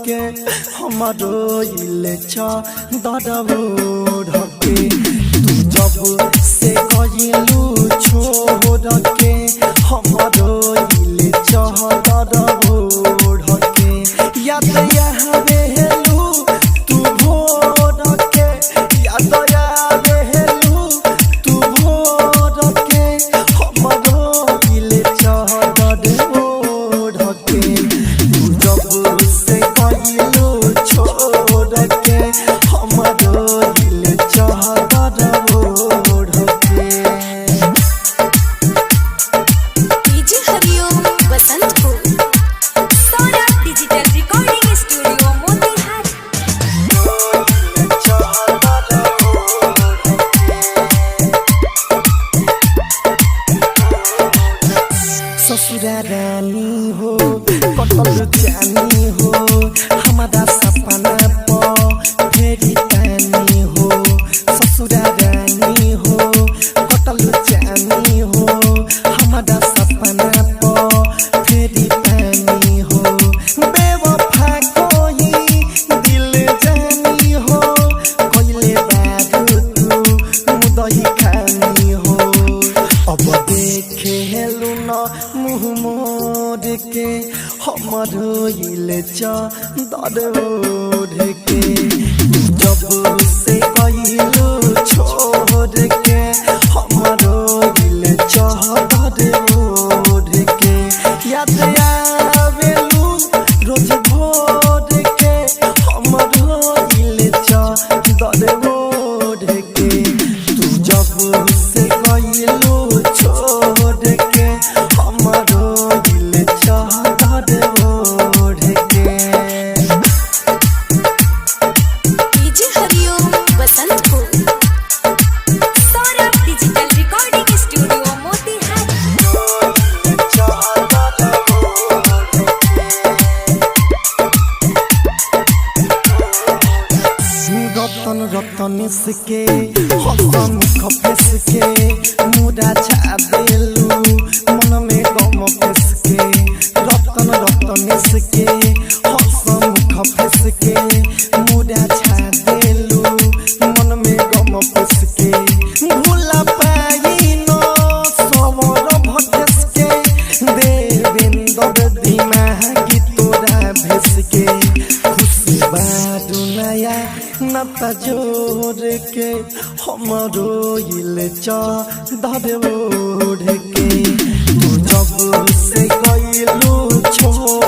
के हमारो इले दरबो ढके तू जब से कइलू छोड़ के हमारो इले दरबो ढके याद आवे हेलू तू भोर के याद आवे हेलू तू भोर के हमारो इले दरबो ढके तू जब से कइलू छोड़ के हमारो इले दरबो ढके। DJ Hariom Basantpur Saurabh digital recording studio Motihari. ससुरा रानी हो कटल जानी हो हमारा सपना पर फेरी पानी हो ससुरा रानी हो कटल जानी हो हमारा सपना पर फेरी पानी हो बेवफा कोई दिल जानी हो कोइले बारू तू मुदही खानी हो अब देखे हेलू न मुँह मोड़ के हमारो इले दरबो ढके जब से कइलू छोड़ के हमारो इले दरबो ढके याद आवेलू रोज भोर के हमारो इले दरबो ढके तू जब से कइलू छोड़ के हमारो इले दरबो ढके। DJ Hariom Basantpur Saurabh digital recording studio Motihari. रतन रतन के हसन खफेस के मुड़ा छाबेलू मन में गम फेस के रतन रतन के हसन खफेस के मुड़ा छाबेलू मन में गम फेस के भूला पाई न सवर भटेस के देवेंद्र दिमागी तोरा भेस के खुशी बारू नया नता जोर के हमारो इले दरबो ढके तू जब से कइलू छोड़